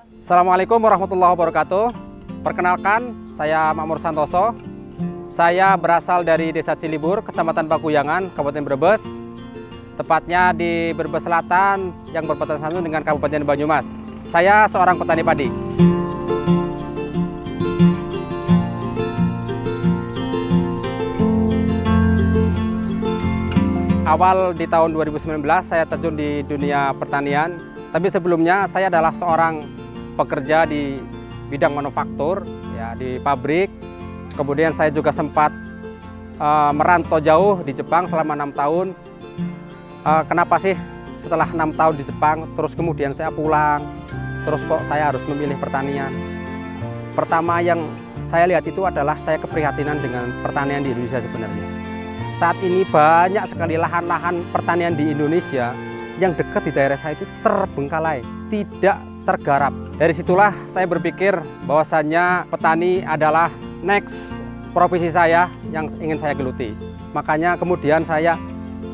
Assalamualaikum warahmatullahi wabarakatuh. Perkenalkan, saya Makmur Santoso. Saya berasal dari Desa Cilibur, Kecamatan Pakuyangan, Kabupaten Brebes. Tepatnya di Brebes Selatan yang berbatasan dengan Kabupaten Banyumas. Saya seorang petani padi. Awal di tahun 2019 saya terjun di dunia pertanian, tapi sebelumnya saya adalah seorang pekerja di bidang manufaktur, ya, di pabrik. Kemudian saya juga sempat merantau jauh di Jepang selama 6 tahun. Kenapa sih setelah 6 tahun di Jepang, terus kemudian saya pulang, terus kok saya harus memilih pertanian? Pertama yang saya lihat itu adalah saya keprihatinan dengan pertanian di Indonesia sebenarnya. Saat ini banyak sekali lahan-lahan pertanian di Indonesia yang dekat di daerah saya itu terbengkalai, tidak tergarap. Dari situlah saya berpikir bahwasannya petani adalah next profesi saya yang ingin saya geluti. Makanya kemudian saya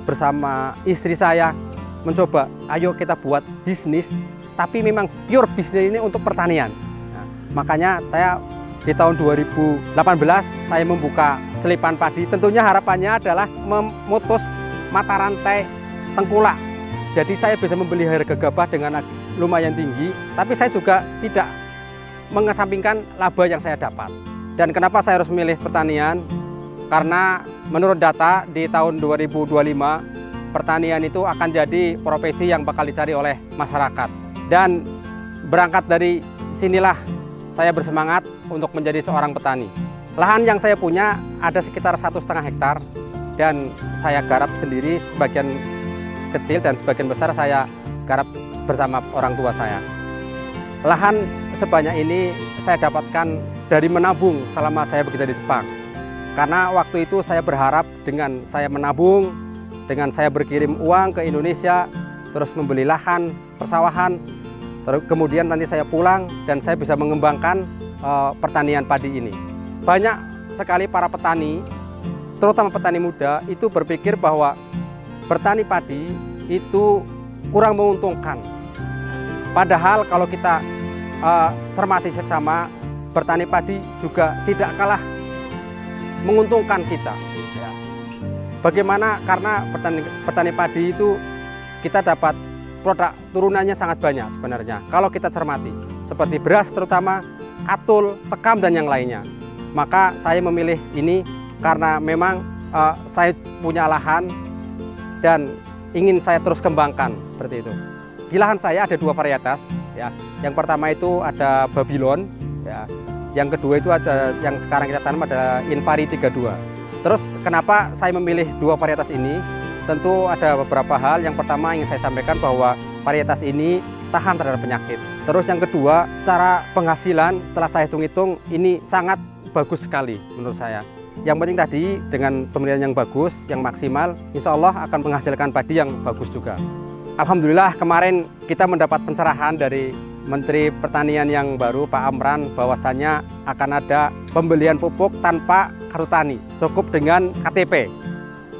bersama istri saya mencoba, ayo kita buat bisnis, tapi memang pure bisnis ini untuk pertanian. Nah, makanya saya di tahun 2018 saya membuka Selipan Padi. Tentunya harapannya adalah memutus mata rantai tengkulak. Jadi saya bisa membeli harga gabah dengan lumayan tinggi, tapi saya juga tidak mengesampingkan laba yang saya dapat. Dan kenapa saya harus memilih pertanian? Karena menurut data di tahun 2025, pertanian itu akan jadi profesi yang bakal dicari oleh masyarakat. Dan berangkat dari sinilah saya bersemangat untuk menjadi seorang petani. Lahan yang saya punya ada sekitar 1,5 hektar dan saya garap sendiri, sebagian kecil dan sebagian besar saya garap bersama orang tua saya. Lahan sebanyak ini saya dapatkan dari menabung selama saya bekerja di Jepang. Karena waktu itu saya berharap dengan saya menabung, dengan saya berkirim uang ke Indonesia, terus membeli lahan, persawahan, terus kemudian nanti saya pulang dan saya bisa mengembangkan pertanian padi ini. Banyak sekali para petani, terutama petani muda, itu berpikir bahwa bertani padi itu kurang menguntungkan. Padahal kalau kita cermati seksama, bertani padi juga tidak kalah menguntungkan kita. Ya. Bagaimana? Karena bertani padi itu kita dapat produk turunannya sangat banyak sebenarnya. Kalau kita cermati, seperti beras terutama, katul, sekam, dan yang lainnya. Maka saya memilih ini karena memang saya punya lahan dan ingin saya terus kembangkan seperti itu. Di lahan saya ada 2 varietas. Ya. Yang pertama itu ada Babylon. Ya. Yang kedua itu ada yang sekarang kita tanam adalah Inpari 32. Terus kenapa saya memilih 2 varietas ini? Tentu ada beberapa hal. Yang pertama ingin saya sampaikan bahwa varietas ini tahan terhadap penyakit. Terus yang kedua, secara penghasilan setelah saya hitung-hitung ini sangat bagus sekali menurut saya. Yang penting tadi dengan pemilihan yang bagus, yang maksimal, insya Allah akan menghasilkan padi yang bagus juga. Alhamdulillah kemarin kita mendapat pencerahan dari Menteri Pertanian yang baru, Pak Amran, bahwasannya akan ada pembelian pupuk tanpa kartu tani, cukup dengan KTP.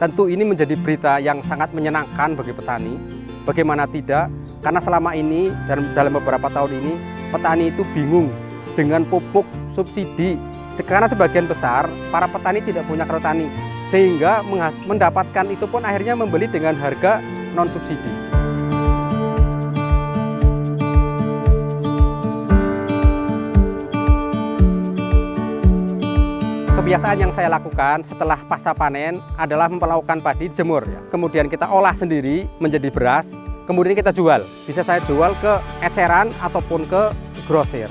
Tentu ini menjadi berita yang sangat menyenangkan bagi petani. Bagaimana tidak? Karena selama ini dan dalam beberapa tahun ini petani itu bingung dengan pupuk subsidi. Karena sebagian besar para petani tidak punya kartu tani, sehingga mendapatkan itu pun akhirnya membeli dengan harga non subsidi. Kebiasaan yang saya lakukan setelah pasca panen adalah memperlakukan padi dijemur. Ya. Kemudian kita olah sendiri menjadi beras, kemudian kita jual. Bisa saya jual ke eceran ataupun ke grosir.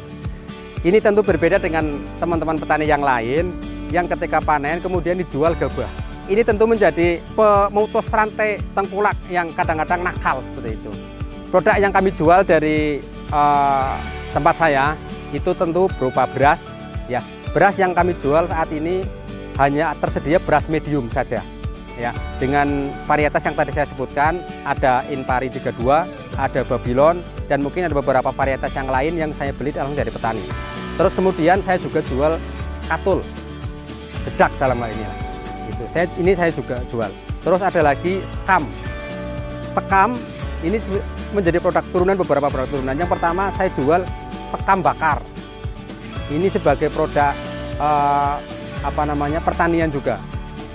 Ini tentu berbeda dengan teman-teman petani yang lain yang ketika panen kemudian dijual gabah. Ini tentu menjadi pemutus rantai tengkulak yang kadang-kadang nakal seperti itu. Produk yang kami jual dari tempat saya itu tentu berupa beras. Ya, beras yang kami jual saat ini hanya tersedia beras medium saja. Ya, dengan varietas yang tadi saya sebutkan, ada Inpari 32, ada Babylon, dan mungkin ada beberapa varietas yang lain yang saya beli langsung dari petani. Terus kemudian saya juga jual katul, bedak dalam hal ini. Gitu. Ini saya juga jual. Terus ada lagi sekam. Sekam ini menjadi produk turunan, beberapa produk turunan. Yang pertama saya jual sekam bakar. Ini sebagai produk pertanian juga,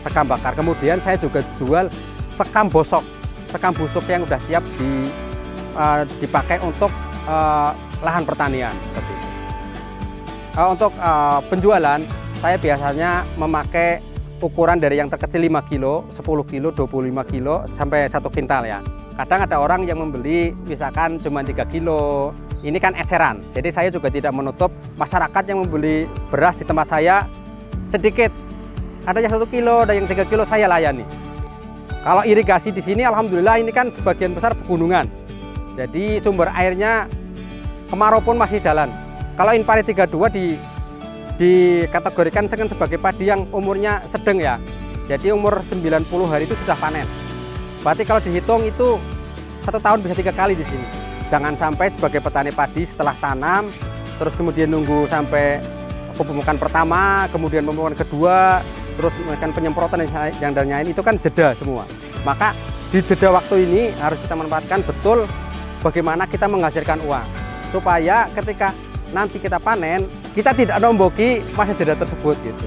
sekam bakar. Kemudian saya juga jual sekam bosok yang sudah siap dipakai untuk lahan pertanian. Seperti itu. Untuk penjualan, saya biasanya memakai ukuran dari yang terkecil 5 kilo, 10 kilo, 25 kilo, sampai 1 kintal ya. Kadang ada orang yang membeli misalkan cuma 3 kilo, ini kan eceran. Jadi saya juga tidak menutup masyarakat yang membeli beras di tempat saya sedikit. Ada yang 1 kilo, ada yang 3 kilo, saya layani. Kalau irigasi di sini alhamdulillah ini kan sebagian besar pegunungan. Jadi sumber airnya kemarau pun masih jalan. Kalau Inpari 32 dikategorikan sebagai padi yang umurnya sedang ya. Jadi umur 90 hari itu sudah panen. Berarti kalau dihitung itu 1 tahun bisa 3 kali di sini. Jangan sampai sebagai petani padi setelah tanam, terus kemudian nunggu sampai pemupukan pertama, kemudian pemupukan kedua, terus melakukan penyemprotan yang lain itu kan jeda semua. Maka di jeda waktu ini harus kita manfaatkan betul bagaimana kita menghasilkan uang. Supaya ketika nanti kita panen, kita tidak nomboki masa jeda tersebut gitu.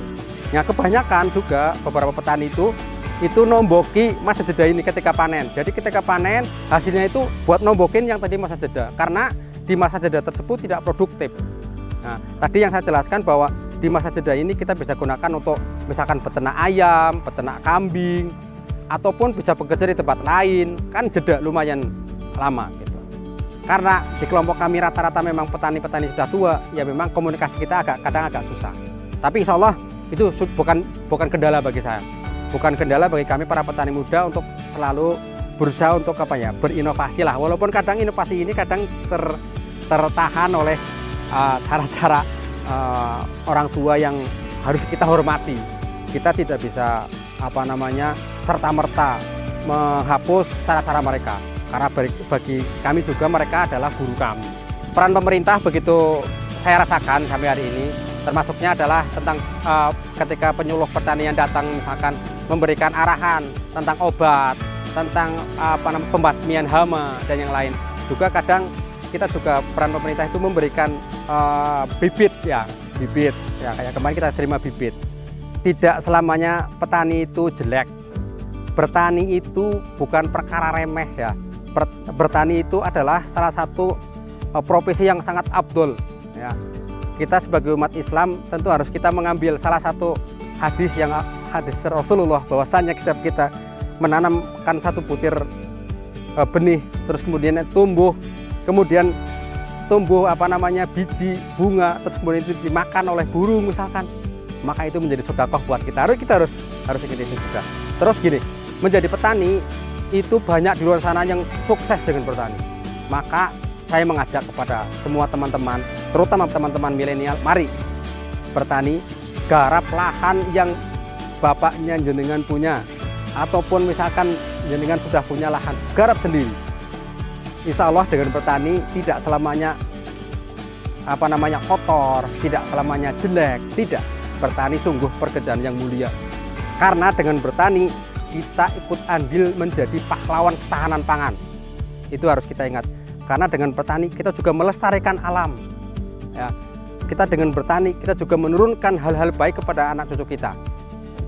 Nah, kebanyakan juga beberapa petani itu nomboki masa jeda ini ketika panen. Jadi ketika panen hasilnya itu buat nombokin yang tadi masa jeda, karena di masa jeda tersebut tidak produktif. Nah, tadi yang saya jelaskan bahwa di masa jeda ini kita bisa gunakan untuk misalkan beternak ayam, beternak kambing, ataupun bisa bekerja di tempat lain, kan jeda lumayan lama gitu. Karena di kelompok kami rata-rata memang petani-petani sudah tua, ya memang komunikasi kita kadang agak susah. Tapi insya Allah itu bukan kendala bagi saya. Bukan kendala bagi kami para petani muda untuk selalu berusaha untuk berinovasi lah. Walaupun kadang inovasi ini kadang tertahan oleh cara-cara orang tua yang harus kita hormati. Kita tidak bisa serta-merta menghapus cara-cara mereka. Karena bagi kami juga mereka adalah guru kami. Peran pemerintah begitu saya rasakan sampai hari ini, termasuknya adalah tentang ketika penyuluh pertanian datang misalkan memberikan arahan tentang obat, tentang pembasmian hama dan yang lain. Juga kadang kita juga peran pemerintah itu memberikan bibit ya kayak kemarin kita terima bibit. Tidak selamanya petani itu jelek. Bertani itu bukan perkara remeh ya. Bertani itu adalah salah satu profesi yang sangat abdul ya. Kita sebagai umat Islam tentu harus kita mengambil salah satu hadis Rasulullah, bahwasanya setiap kita menanamkan satu butir benih, terus kemudian tumbuh biji bunga, terus kemudian itu dimakan oleh burung misalkan, maka itu menjadi sedekah buat kita. Kita harus ingin itu juga. Terus gini, menjadi petani itu banyak di luar sana yang sukses dengan bertani. Maka saya mengajak kepada semua teman-teman, terutama teman-teman milenial, mari bertani, garap lahan yang bapaknya jenengan punya, ataupun misalkan jenengan sudah punya lahan, garap sendiri. Insya Allah dengan bertani tidak selamanya kotor, tidak selamanya jelek, tidak. Bertani sungguh pekerjaan yang mulia. Karena dengan bertani kita ikut andil menjadi pahlawan ketahanan pangan. Itu harus kita ingat. Karena dengan bertani kita juga melestarikan alam. Ya. Kita dengan bertani kita juga menurunkan hal-hal baik kepada anak cucu kita.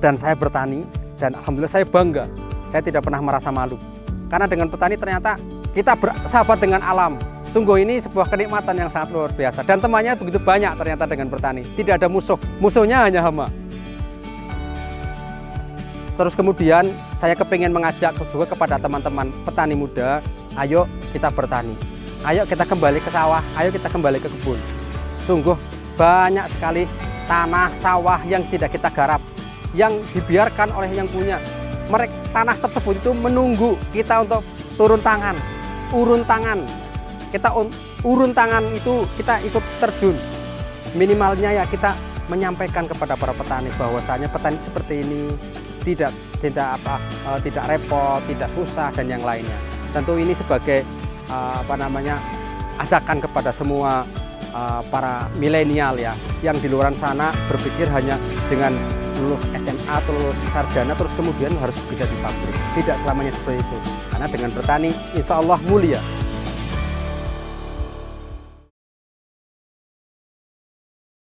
Dan saya bertani dan alhamdulillah saya bangga. Saya tidak pernah merasa malu. Karena dengan petani ternyata kita bersahabat dengan alam. Sungguh ini sebuah kenikmatan yang sangat luar biasa. Dan temannya begitu banyak ternyata dengan bertani. Tidak ada musuh. Musuhnya hanya hama. Terus kemudian saya kepingin mengajak juga kepada teman-teman petani muda, ayo kita bertani, ayo kita kembali ke sawah, ayo kita kembali ke kebun. Sungguh banyak sekali tanah sawah yang tidak kita garap, yang dibiarkan oleh yang punya. Tanah tersebut itu menunggu kita untuk turun tangan, urun tangan. Kita urun tangan itu kita ikut terjun. Minimalnya ya kita menyampaikan kepada para petani bahwasanya petani seperti ini tidak repot, tidak susah dan yang lainnya. Tentu ini sebagai ajakan kepada semua para milenial ya, yang di luar sana berpikir hanya dengan lulus SMA atau lulus sarjana terus kemudian harus bekerja di pabrik. Tidak selamanya seperti itu. Karena dengan bertani insya Allah mulia.